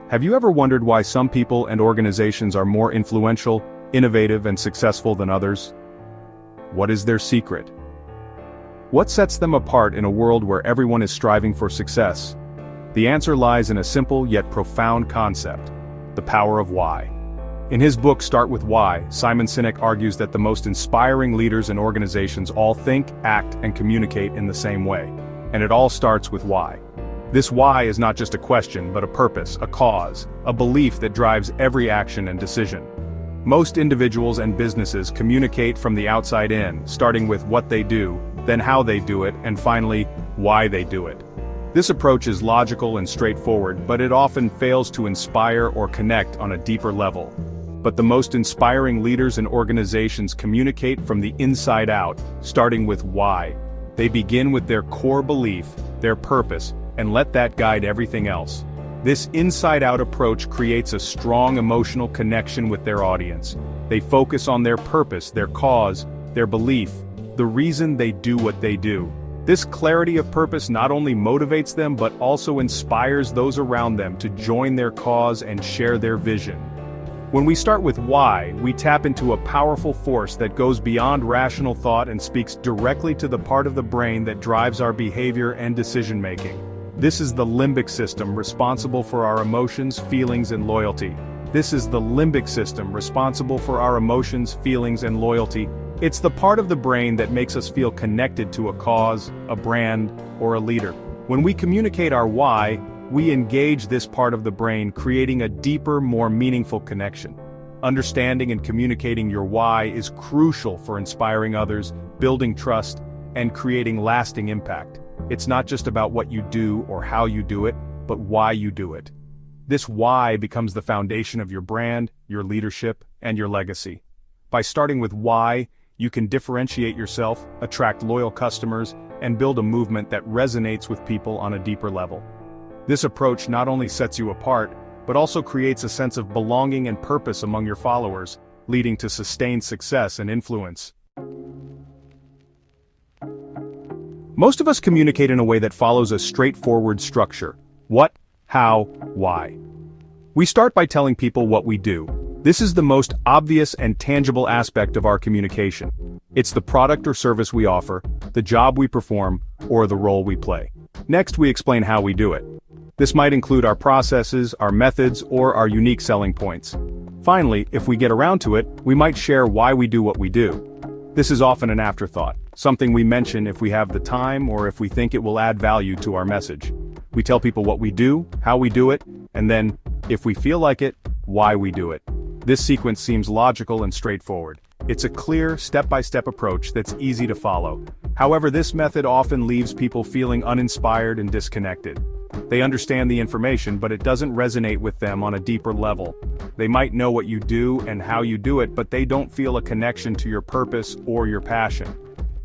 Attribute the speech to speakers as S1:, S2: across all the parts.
S1: Have you ever wondered why some people and organizations are more influential, innovative, and successful than others? What is their secret? What sets them apart in a world where everyone is striving for success? The answer lies in a simple yet profound concept: the power of why. In his book Start With Why, Simon Sinek argues that the most inspiring leaders and organizations all think, act, and communicate in the same way. And it all starts with why. This why is not just a question, but a purpose, a cause, a belief that drives every action and decision. Most individuals and businesses communicate from the outside in, starting with what they do, then how they do it, and finally, why they do it. This approach is logical and straightforward, but it often fails to inspire or connect on a deeper level. But the most inspiring leaders and organizations communicate from the inside out, starting with why. They begin with their core belief, their purpose, and let that guide everything else. This inside-out approach creates a strong emotional connection with their audience. They focus on their purpose, their cause, their belief, the reason they do what they do. This clarity of purpose not only motivates them but also inspires those around them to join their cause and share their vision. When we start with why, we tap into a powerful force that goes beyond rational thought and speaks directly to the part of the brain that drives our behavior and decision-making. This is the limbic system responsible for our emotions, feelings, and loyalty. It's the part of the brain that makes us feel connected to a cause, a brand, or a leader. When we communicate our why, we engage this part of the brain, creating a deeper, more meaningful connection. Understanding and communicating your why is crucial for inspiring others, building trust, and creating lasting impact. It's not just about what you do or how you do it, but why you do it. This why becomes the foundation of your brand, your leadership, and your legacy. By starting with why, you can differentiate yourself, attract loyal customers, and build a movement that resonates with people on a deeper level. This approach not only sets you apart, but also creates a sense of belonging and purpose among your followers, leading to sustained success and influence. Most of us communicate in a way that follows a straightforward structure: what, how, why. We start by telling people what we do. This is the most obvious and tangible aspect of our communication. It's the product or service we offer, the job we perform, or the role we play. Next, we explain how we do it. This might include our processes, our methods, or our unique selling points. Finally, if we get around to it, we might share why we do what we do. This is often an afterthought, something we mention if we have the time or if we think it will add value to our message. We tell people what we do, how we do it, and then, if we feel like it, why we do it. This sequence seems logical and straightforward. It's a clear, step-by-step approach that's easy to follow. However, this method often leaves people feeling uninspired and disconnected. They understand the information, but it doesn't resonate with them on a deeper level. They might know what you do and how you do it, but they don't feel a connection to your purpose or your passion.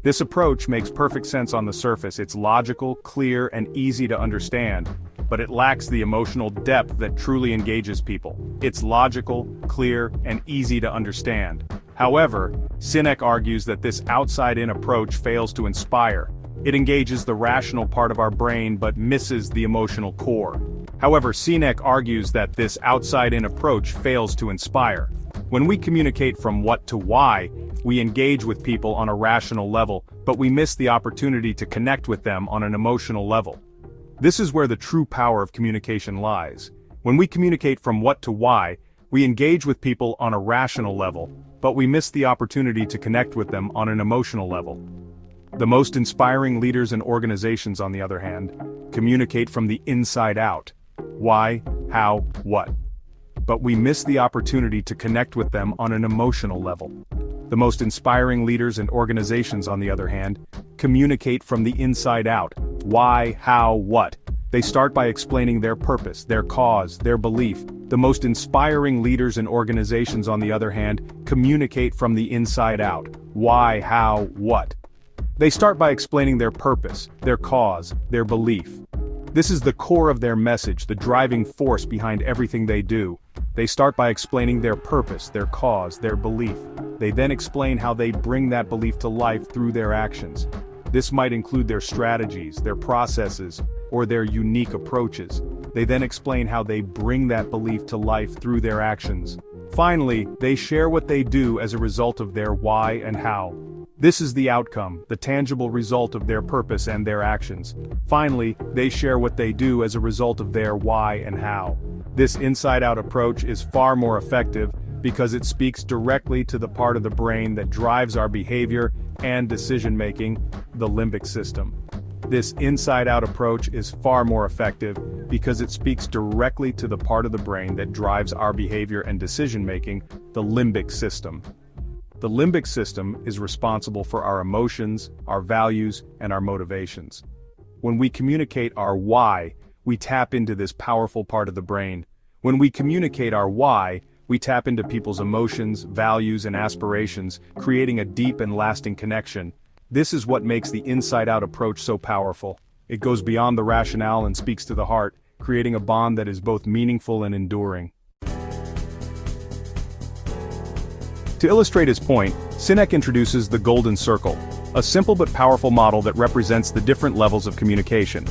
S1: This approach makes perfect sense on the surface. It's logical, clear, and easy to understand, but it lacks the emotional depth that truly engages people. It's logical, clear, and easy to understand. However, Sinek argues that this outside-in approach fails to inspire. It engages the rational part of our brain but misses the emotional core. However, Sinek argues that this outside-in approach fails to inspire. When we communicate from what to why, we engage with people on a rational level, but we miss the opportunity to connect with them on an emotional level. This is where the true power of communication lies. When we communicate from what to why, we engage with people on a rational level, but we miss the opportunity to connect with them on an emotional level. The most inspiring leaders and organizations, on the other hand, communicate from the inside out. Why, how, what. But we miss the opportunity to connect with them on an emotional level. The most inspiring leaders and organizations, on the other hand, communicate from the inside out. Why, how, what. They start by explaining their purpose, their cause, their belief. The most inspiring leaders and organizations, on the other hand, communicate from the inside out. Why, how, what. They start by explaining their purpose, their cause, their belief. This is the core of their message, the driving force behind everything they do. They start by explaining their purpose, their cause, their belief. They then explain how they bring that belief to life through their actions. This might include their strategies, their processes, or their unique approaches. They then explain how they bring that belief to life through their actions. Finally, they share what they do as a result of their why and how. This is the outcome, the tangible result of their purpose and their actions. Finally, they share what they do as a result of their why and how. This inside-out approach is far more effective because it speaks directly to the part of the brain that drives our behavior and decision-making, the limbic system. This inside-out approach is far more effective because it speaks directly to the part of the brain that drives our behavior and decision-making, the limbic system. The limbic system is responsible for our emotions, our values, and our motivations. When we communicate our why, we tap into this powerful part of the brain. When we communicate our why, we tap into people's emotions, values, and aspirations, creating a deep and lasting connection. This is what makes the inside-out approach so powerful. It goes beyond the rationale and speaks to the heart, creating a bond that is both meaningful and enduring. To illustrate his point, Sinek introduces the Golden Circle, a simple but powerful model that represents the different levels of communication.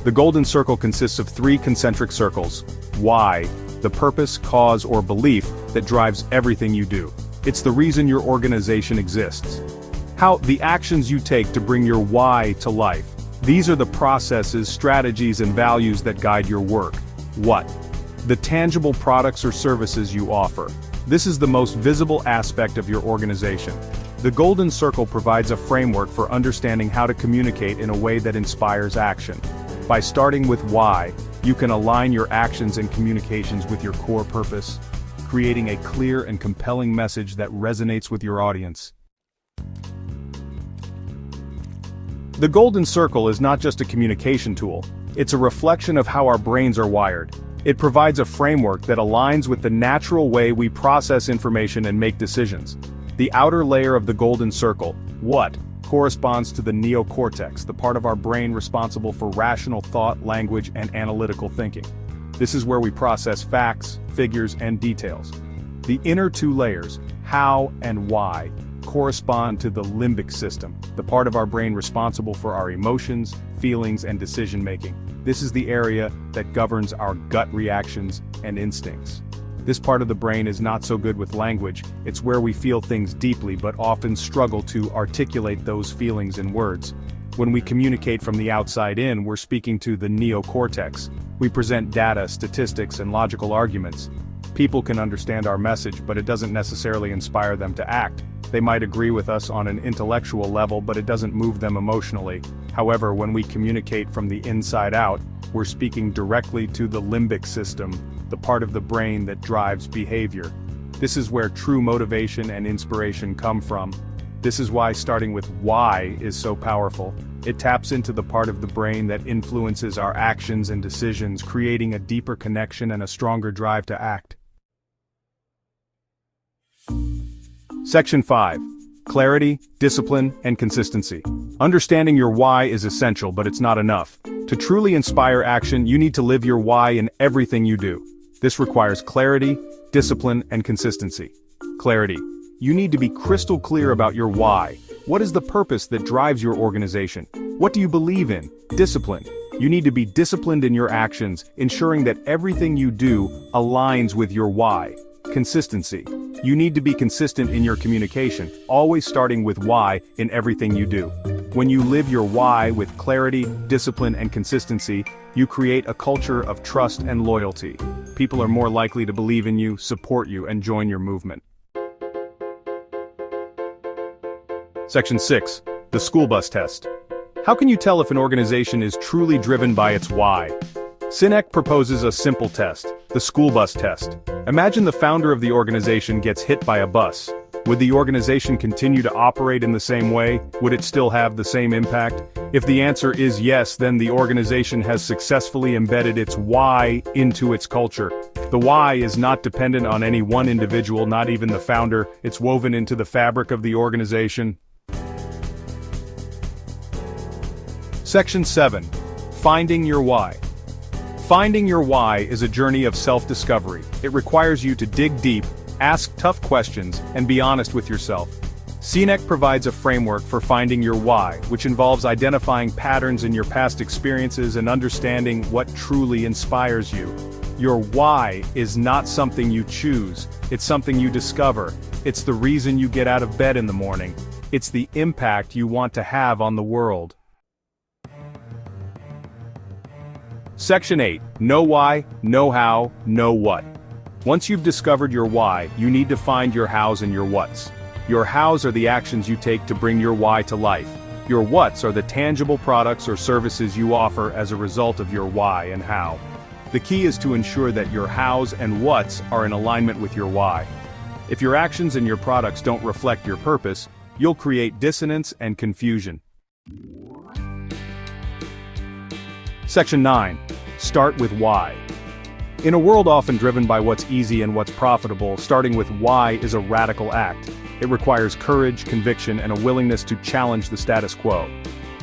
S1: The Golden Circle consists of 3 concentric circles. Why, the purpose, cause, or belief that drives everything you do. It's the reason your organization exists. How, the actions you take to bring your why to life. These are the processes, strategies, and values that guide your work. What? The tangible products or services you offer. This is the most visible aspect of your organization. The Golden Circle provides a framework for understanding how to communicate in a way that inspires action. By starting with why, you can align your actions and communications with your core purpose, creating a clear and compelling message that resonates with your audience. The Golden Circle is not just a communication tool, it's a reflection of how our brains are wired. It provides a framework that aligns with the natural way we process information and make decisions. The outer layer of the Golden Circle, what, corresponds to the neocortex, the part of our brain responsible for rational thought, language, and analytical thinking. This is where we process facts, figures, and details. The inner 2 layers, how and why, correspond to the limbic system, the part of our brain responsible for our emotions, feelings, and decision-making. This is the area that governs our gut reactions and instincts. This part of the brain is not so good with language. It's where we feel things deeply but often struggle to articulate those feelings in words. When we communicate from the outside in, we're speaking to the neocortex. We present data, statistics, and logical arguments. People can understand our message, but it doesn't necessarily inspire them to act. They might agree with us on an intellectual level, but it doesn't move them emotionally. However, when we communicate from the inside out, we're speaking directly to the limbic system, the part of the brain that drives behavior. This is where true motivation and inspiration come from. This is why starting with why is so powerful. It taps into the part of the brain that influences our actions and decisions, creating a deeper connection and a stronger drive to act. Section 5. Clarity, discipline, and consistency. Understanding your why is essential, but it's not enough. To truly inspire action, you need to live your why in everything you do. This requires clarity, discipline, and consistency. Clarity. You need to be crystal clear about your why. What is the purpose that drives your organization? What do you believe in? Discipline. You need to be disciplined in your actions, ensuring that everything you do aligns with your why. Consistency. You need to be consistent in your communication, always starting with why in everything you do. When you live your why with clarity, discipline, and consistency, you create a culture of trust and loyalty. People are more likely to believe in you, support you, and join your movement. Section 6. The School Bus Test. How can you tell if an organization is truly driven by its why? Sinek proposes a simple test, the school bus test. Imagine the founder of the organization gets hit by a bus. Would the organization continue to operate in the same way? Would it still have the same impact? If the answer is yes, then the organization has successfully embedded its why into its culture. The why is not dependent on any one individual, not even the founder. It's woven into the fabric of the organization. Section 7. Finding your why. Finding your why is a journey of self-discovery. It requires you to dig deep, ask tough questions, and be honest with yourself. Sinek provides a framework for finding your why, which involves identifying patterns in your past experiences and understanding what truly inspires you. Your why is not something you choose, it's something you discover. It's the reason you get out of bed in the morning. It's the impact you want to have on the world. Section 8. Know why, know how, know what. Once you've discovered your why, you need to find your hows and your whats. Your hows are the actions you take to bring your why to life. Your whats are the tangible products or services you offer as a result of your why and how. The key is to ensure that your hows and whats are in alignment with your why. If your actions and your products don't reflect your purpose, you'll create dissonance and confusion. Section 9. Start with why. In a world often driven by what's easy and what's profitable, starting with why is a radical act. It requires courage, conviction, and a willingness to challenge the status quo.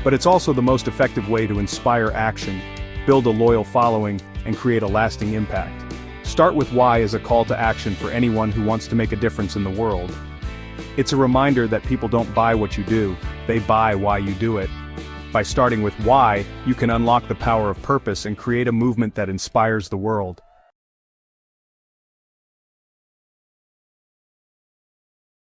S1: But it's also the most effective way to inspire action, build a loyal following, and create a lasting impact. Start with why as a call to action for anyone who wants to make a difference in the world. It's a reminder that people don't buy what you do, they buy why you do it. By starting with why, you can unlock the power of purpose and create a movement that inspires the world.